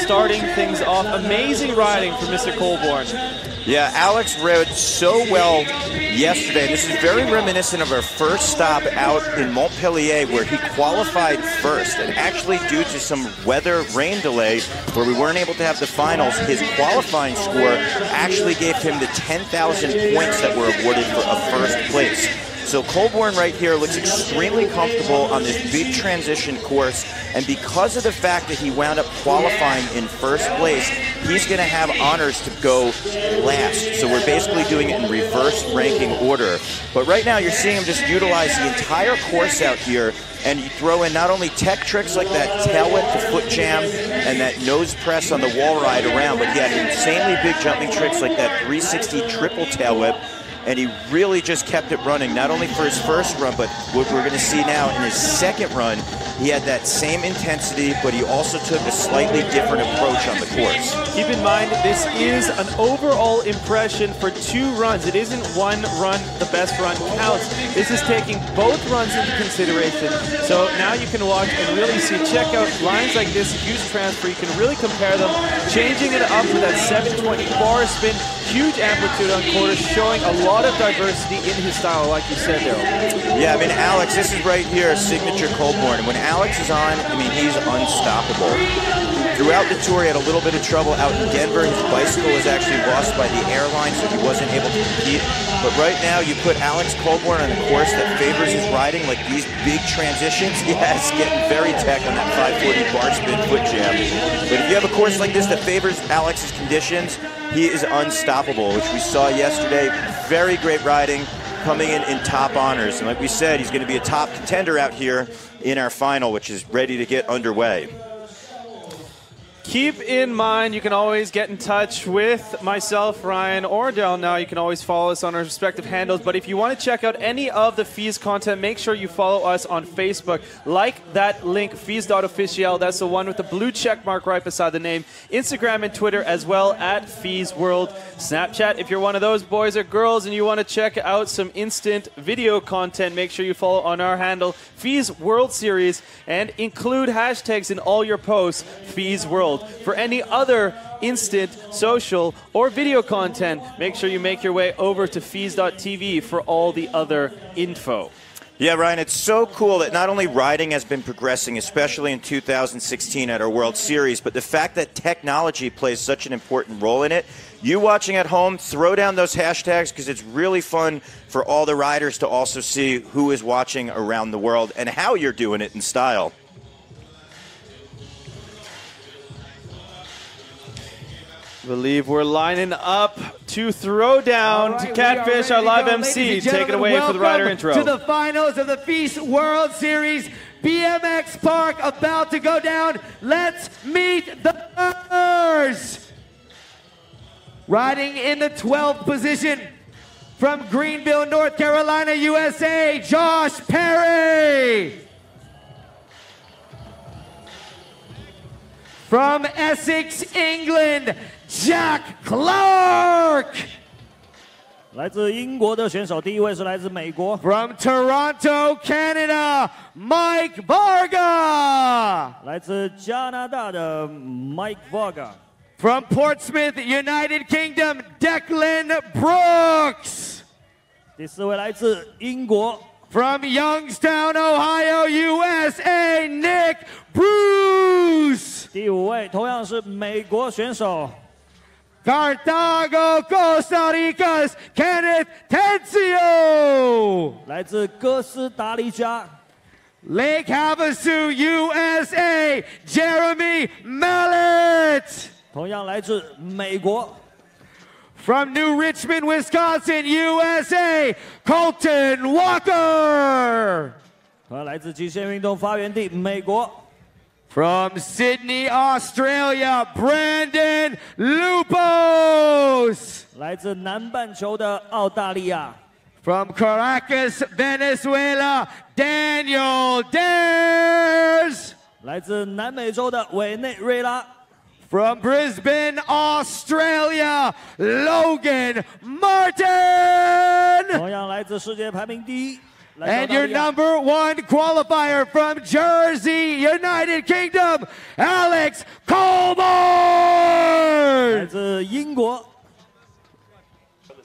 starting things off. Amazing riding from Mr. Colborn. Yeah, Alex rode so well yesterday. This is very reminiscent of our first stop out in Montpellier, where he qualified first. And actually, due to some weather rain delay, where we weren't able to have the finals, his qualifying score actually gave him the 10,000 points that were awarded for a first place. So Colborn right here looks extremely comfortable on this big transition course, and because of the fact that he wound up qualifying in first place, he's going to have honors to go last. So we're basically doing it in reverse ranking order. But right now you're seeing him just utilize the entire course out here, and you throw in not only tech tricks like that tail whip to foot jam and that nose press on the wall ride around, but he had insanely big jumping tricks like that 360 triple tail whip. And he really just kept it running, not only for his first run, but what we're going to see now in his second run, he had that same intensity, but he also took a slightly different approach on the course. Keep in mind, this is an overall impression for 2 runs. It isn't one run, the best run counts. This is taking both runs into consideration. So now you can watch and really see, check out lines like this, huge transfer. You can really compare them, changing it up with that 720 bar spin, huge amplitude on quarters, showing a lot of diversity in his style, like you said, Daryl. Yeah, I mean, Alex, this is right here, signature Colborn. And when Alex is on, I mean, he's unstoppable. Throughout the tour, he had a little bit of trouble out in Denver. His bicycle was actually lost by the airline, so he wasn't able to compete. But right now, you put Alex Colborn on a course that favors his riding, like these big transitions. Yes, getting very tech on that 540 bar spin foot jam. But if you have a course like this that favors Alex's conditions, he is unstoppable, which we saw yesterday. Very great riding, coming in top honors. And like we said, he's going to be a top contender out here in our final, which is ready to get underway. Keep in mind, you can always get in touch with myself, Ryan, or Daryl. Now you can always follow us on our respective handles. But if you want to check out any of the FISE content, make sure you follow us on Facebook. Like that link, FISE.official. That's the one with the blue check mark right beside the name. Instagram and Twitter as well, at FISE World. Snapchat, if you're one of those boys or girls and you want to check out some instant video content, make sure you follow on our handle, FISE World Series, and include hashtags in all your posts, FISE World. For any other instant, social, or video content, make sure you make your way over to FISE.tv for all the other info. Yeah, Ryan, it's so cool that not only riding has been progressing, especially in 2016 at our World Series, but the fact that technology plays such an important role in it. You watching at home, throw down those hashtags because it's really fun for all the riders to also see who is watching around the world and how you're doing it in style. I believe we're lining up to throw down to Catfish, our live MC. Take it away for the rider intro. To the finals of the FISE World Series. BMX Park about to go down. Let's meet the winners. Riding in the 12th position from Greenville, North Carolina, USA, Josh Perry. From Essex, England, Jack Clark. 来自英国的选手，第一位是来自美国。From Toronto, Canada, Mike Varga. 来自加拿大的 Mike Varga。From Portsmouth, United Kingdom, Declan Brooks. 第四位来自英国。From Youngstown, Ohio, USA, Nick Bruce. 第五位同样是美国选手。 Cartago, Costa Rica's Kenneth Tencio. 来自哥斯达黎加。 Lake Havasu, USA, Jeremy Mallet. 同样来自美国。 From New Richmond, Wisconsin, USA, Colton Walker. 同样来自极限运动发源地美国。 From Sydney, Australia, Brandon Lupos. 来自南半球的澳大利亚。 From Caracas, Venezuela, Daniel Dares. 来自南美洲的委内瑞拉。 From Brisbane, Australia, Logan Martin. 同样来自世界排名第一。 And your number one qualifier from Jersey, United Kingdom, Alex Colborn. 英国。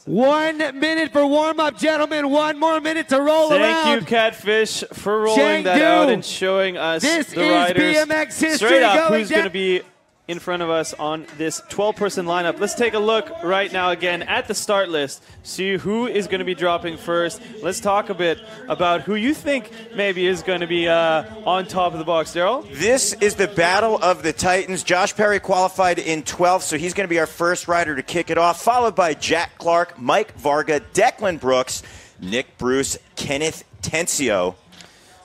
1 minute for warm-up, gentlemen. 1 more minute to roll around. Thank you, Catfish, for rolling that out and showing us the riders BMX history straight up going who's going to be in front of us on this 12-person lineup. Let's take a look right now again at the start list, see who is going to be dropping first. Let's talk a bit about who you think maybe is going to be on top of the box. Daryl? This is the battle of the Titans. Josh Perry qualified in 12th, so he's going to be our first rider to kick it off, followed by Jack Clark, Mike Varga, Declan Brooks, Nick Bruce, Kenneth Tencio.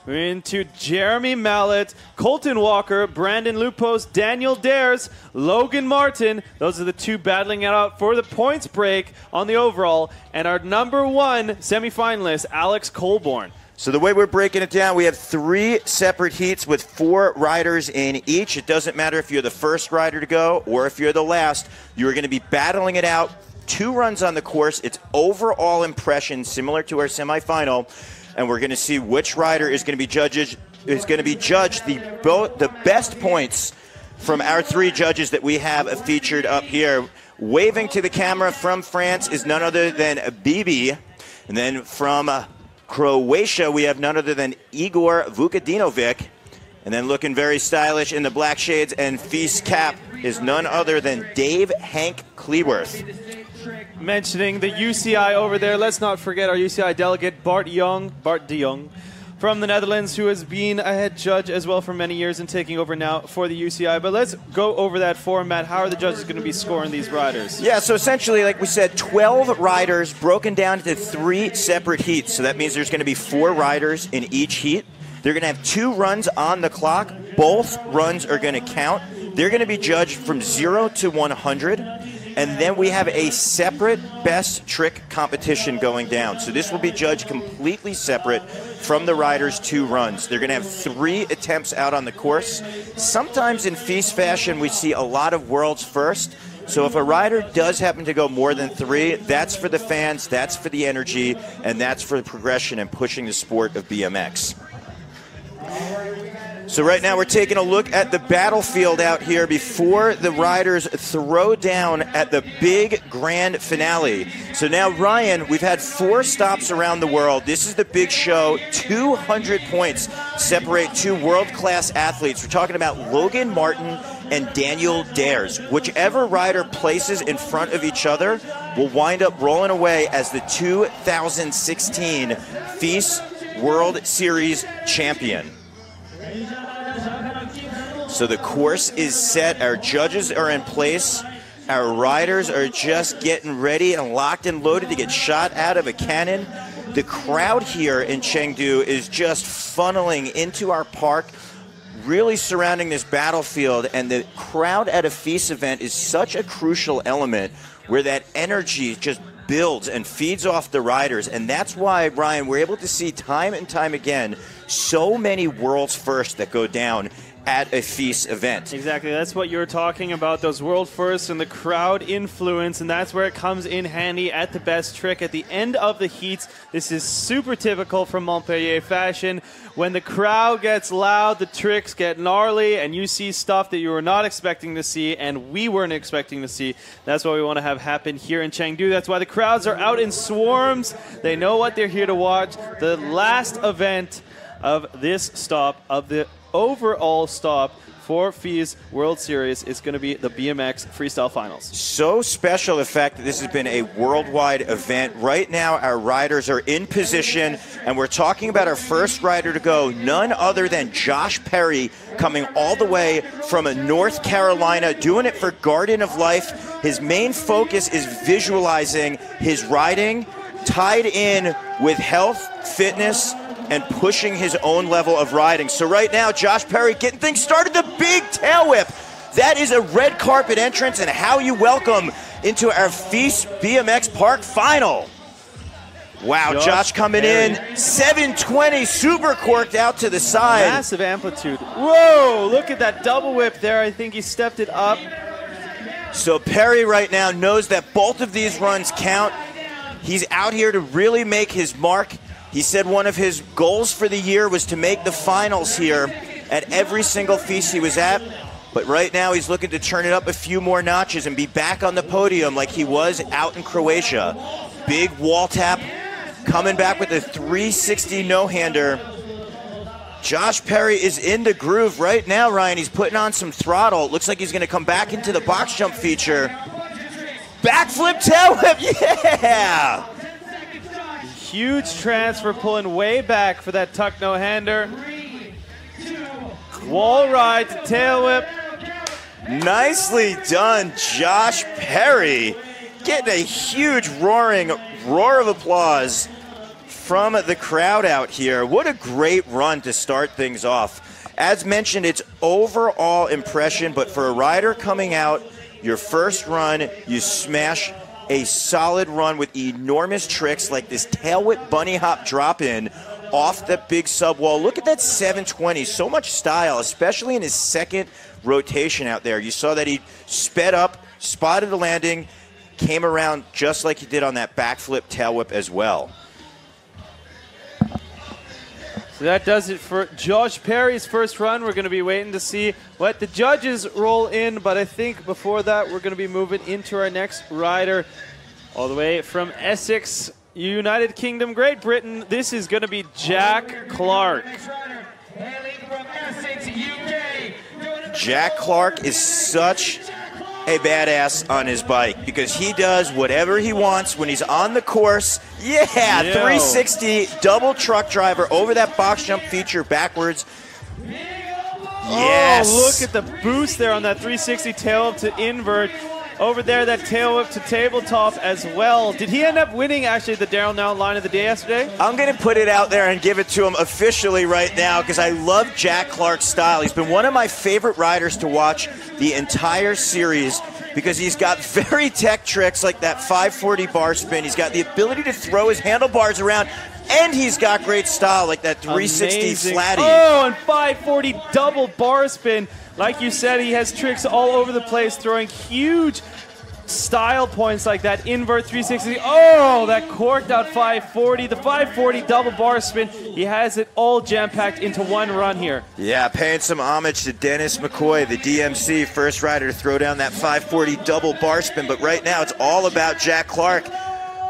We're into Jeremy Mallet, Colton Walker, Brandon Lupos, Daniel Dares, Logan Martin. Those are the two battling it out for the points break on the overall. And our #1 semifinalist, Alex Colborn. So the way we're breaking it down, we have 3 separate heats with 4 riders in each. It doesn't matter if you're the first rider to go or if you're the last. You're going to be battling it out. 2 runs on the course. It's overall impression, similar to our semifinal. And we're going to see which rider is going to be judged the best points from our 3 judges that we have featured up here. Waving to the camera from France is none other than Bibi. And then from Croatia, we have none other than Igor Vukadinovic. And then looking very stylish in the black shades and FISE cap is none other than Dave Hank Cleworth. Mentioning the UCI over there, let's not forget our UCI delegate, Bart de Jong, from the Netherlands, who has been a head judge as well for many years and taking over now for the UCI. But let's go over that format. How are the judges going to be scoring these riders? Yeah, so essentially, like we said, 12 riders broken down into 3 separate heats. So that means there's going to be 4 riders in each heat. They're going to have 2 runs on the clock. Both runs are going to count. They're going to be judged from 0 to 100. And then we have a separate best trick competition going down. So this will be judged completely separate from the riders' 2 runs. They're going to have 3 attempts out on the course. Sometimes in FISE fashion, we see a lot of worlds first. So if a rider does happen to go more than 3, that's for the fans, that's for the energy, and that's for the progression and pushing the sport of BMX. So right now we're taking a look at the battlefield out here before the riders throw down at the big grand finale. So now, Ryan, we've had 4 stops around the world. This is the big show. 200 points separate 2 world-class athletes. We're talking about Logan Martin and Daniel Dares. Whichever rider places in front of each other will wind up rolling away as the 2016 FISE World Series champion. So the course is set. Our judges are in place. Our riders are just getting ready and locked and loaded to get shot out of a cannon. The crowd here in Chengdu is just funneling into our park, really surrounding this battlefield. And the crowd at a FISE event is such a crucial element where that energy just builds and feeds off the riders. And that's why, Ryan, we're able to see time and time again so many world's first that go down at a FISE event. Exactly, that's what you were talking about, those world firsts and the crowd influence, and that's where it comes in handy at the best trick at the end of the heats. This is super typical from Montpellier fashion. When the crowd gets loud, the tricks get gnarly, and you see stuff that you were not expecting to see, and we weren't expecting to see. That's what we want to have happen here in Chengdu. That's why the crowds are out in swarms. They know what they're here to watch. The last event of this stop, of the overall stop for FISE World Series, is going to be the BMX Freestyle Finals. So special the fact that this has been a worldwide event. Right now, our riders are in position, and we're talking about our first rider to go, none other than Josh Perry, coming all the way from North Carolina, doing it for Garden of Life. His main focus is visualizing his riding tied in with health, fitness, and pushing his own level of riding. So right now, Josh Perry getting things started, the big tail whip. That is a red carpet entrance and how you welcome into our FISE BMX Park final. Wow, Josh coming Perry in, 720, super corked out to the side. Massive amplitude. Whoa, look at that double whip there. I think he stepped it up. So Perry right now knows that both of these runs count. He's out here to really make his mark. He said one of his goals for the year was to make the finals here at every single FISE he was at. But right now he's looking to turn it up a few more notches and be back on the podium like he was out in Croatia. Big wall tap, coming back with a 360 no-hander. Josh Perry is in the groove right now, Ryan. He's putting on some throttle. It looks like he's going to come back into the box jump feature. Backflip tail whip, yeah! Huge transfer, pulling way back for that tuck no-hander. Wall ride to tail whip. Nicely done, Josh Perry. Getting a huge roar of applause from the crowd out here. What a great run to start things off. As mentioned, it's overall impression, but for a rider coming out, your first run, you smash a solid run with enormous tricks like this tail whip bunny hop drop in off that big sub wall. Look at that 720, so much style, especially in his second rotation out there. You saw that he sped up, spotted the landing, came around just like he did on that backflip tail whip as well. So that does it for Josh Perry's first run. We're going to be waiting to see what the judges roll in, but I think before that we're going to be moving into our next rider all the way from Essex, United Kingdom, Great Britain. This is going to be Jack Clark. Jack Clark is such a badass on his bike because he does whatever he wants when he's on the course. Yeah, 360 double truck driver over that box jump feature backwards. Yes. Oh, look at the boost there on that 360 tail up to invert. Over there, that tail whip to tabletop as well. Did he end up winning, actually, the Daryl Now line of the day yesterday? I'm going to put it out there and give it to him officially right now because I love Jack Clark's style. He's been one of my favorite riders to watch the entire series because he's got very tech tricks like that 540 bar spin. He's got the ability to throw his handlebars around, and he's got great style like that 360 Amazing. flatty. Oh, and 540 double bar spin. Like you said, he has tricks all over the place, throwing huge style points like that invert 360. Oh, that corked out 540. The 540 double bar spin. He has it all jam-packed into one run here. Yeah, paying some homage to Dennis McCoy, the DMC first rider to throw down that 540 double bar spin. But right now, it's all about Jack Clark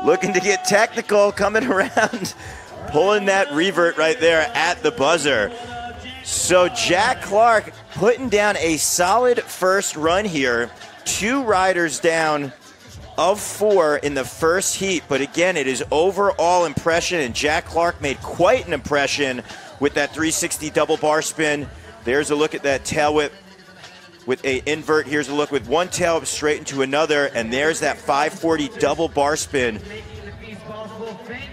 looking to get technical, coming around, pulling that revert right there at the buzzer. So Jack Clark putting down a solid first run here. 2 riders down of 4 in the first heat. But again, it is overall impression, and Jack Clark made quite an impression with that 360 double bar spin. There's a look at that tail whip with a invert. Here's a look with one tail whip straight into another, and there's that 540 double bar spin.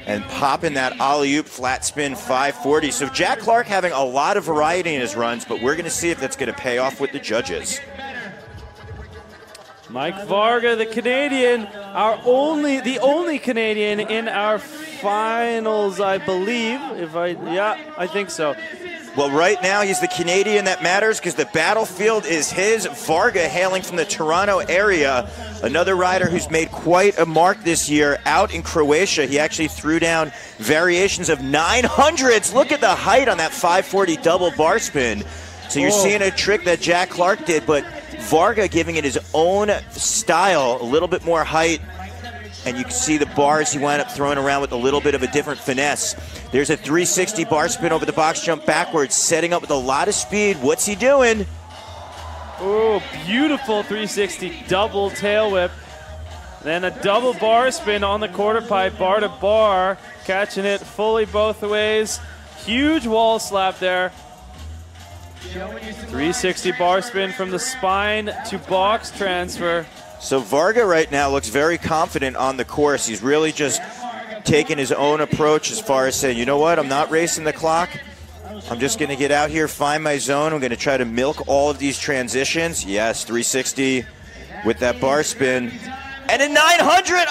And popping that alley-oop flat spin 540. So Jack Clark having a lot of variety in his runs, but we're going to see if that's going to pay off with the judges. Mike Varga, the Canadian, the only Canadian in our finals, I believe. I think so. Well, right now he's the Canadian that matters because the battlefield is his. Varga hailing from the Toronto area. Another rider who's made quite a mark this year out in Croatia. He actually threw down variations of 900s. Look at the height on that 540 double bar spin. So you're seeing a trick that Jack Clark did, but Varga giving it his own style, a little bit more height. And you can see the bars he wound up throwing around with a little bit of a different finesse. There's a 360 bar spin over the box jump backwards, setting up with a lot of speed. What's he doing? Oh, beautiful 360 double tail whip. Then a double bar spin on the quarter pipe, bar to bar, catching it fully both ways. Huge wall slap there. 360 bar spin from the spine to box transfer. So Varga right now looks very confident on the course. He's really just taking his own approach as far as saying, you know what, I'm not racing the clock. I'm just going to get out here, find my zone. I'm going to try to milk all of these transitions. Yes, 360 with that bar spin. And a 900,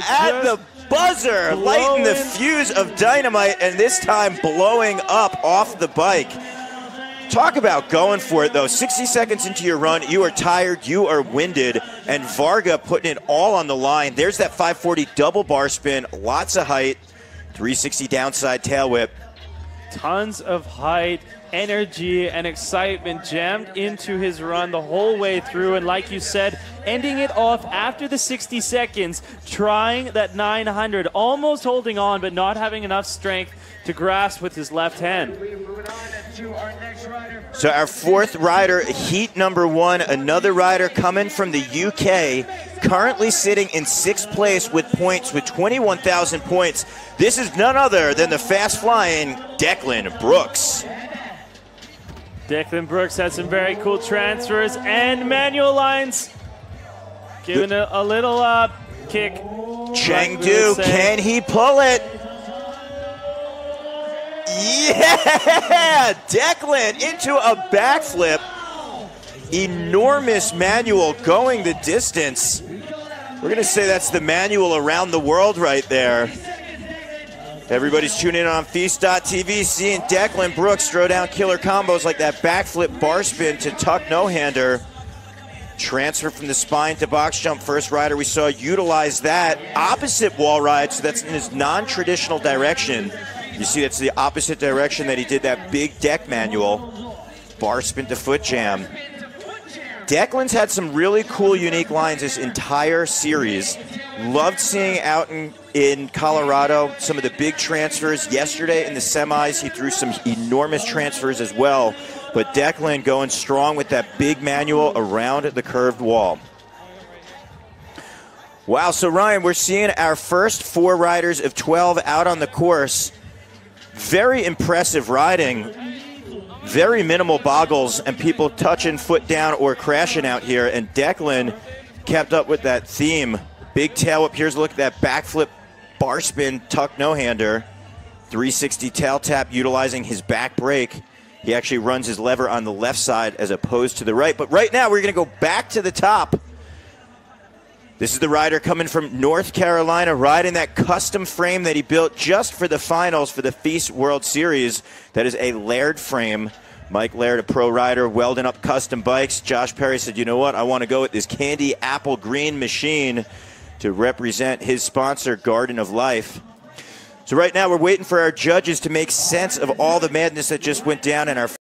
at the buzzer, lighting the fuse of dynamite, and this time blowing up off the bike. Talk about going for it, though. 60 seconds into your run, you are tired, you are winded, and Varga putting it all on the line. There's that 540 double bar spin, lots of height, 360 downside tail whip. Tons of height, energy and excitement jammed into his run the whole way through. And like you said, ending it off after the 60 seconds, trying that 900, almost holding on, but not having enough strength to grasp with his left hand. So our fourth rider, heat number 1, another rider coming from the UK, currently sitting in 6th place with points, with 21,000 points. This is none other than the fast-flying Declan Brooks. Declan Brooks had some very cool transfers and manual lines. Giving a little kick. Chengdu, can he pull it? Yeah! Declan into a backflip. Enormous manual going the distance. We're going to say that's the manual around the world right there. Everybody's tuning in on FISE.tv, seeing Declan Brooks throw down killer combos like that backflip bar spin to tuck no-hander. Transfer from the spine to box jump. First rider we saw utilize that. Opposite wall ride, so that's in his non-traditional direction. You see that's the opposite direction that he did that big deck manual. Bar spin to foot jam. Declan's had some really cool, unique lines this entire series. Loved seeing out in Colorado some of the big transfers. Yesterday in the semis, he threw some enormous transfers as well. But Declan going strong with that big manual around the curved wall. Wow, so Ryan, we're seeing our first 4 riders of 12 out on the course. Very impressive riding. Very minimal boggles and people touching foot down or crashing out here. And Declan kept up with that theme. Big tail whip. Here's a look at that backflip bar spin tuck no-hander. 360 tail tap utilizing his back brake. He actually runs his lever on the left side as opposed to the right. But right now we're going to go back to the top. This is the rider coming from North Carolina, riding that custom frame that he built just for the finals for the FISE World Series. That is a Laird frame. Mike Laird, a pro rider, welding up custom bikes. Josh Perry said, you know what, I want to go with this candy apple green machine to represent his sponsor, Garden of Life. So right now we're waiting for our judges to make sense of all the madness that just went down in our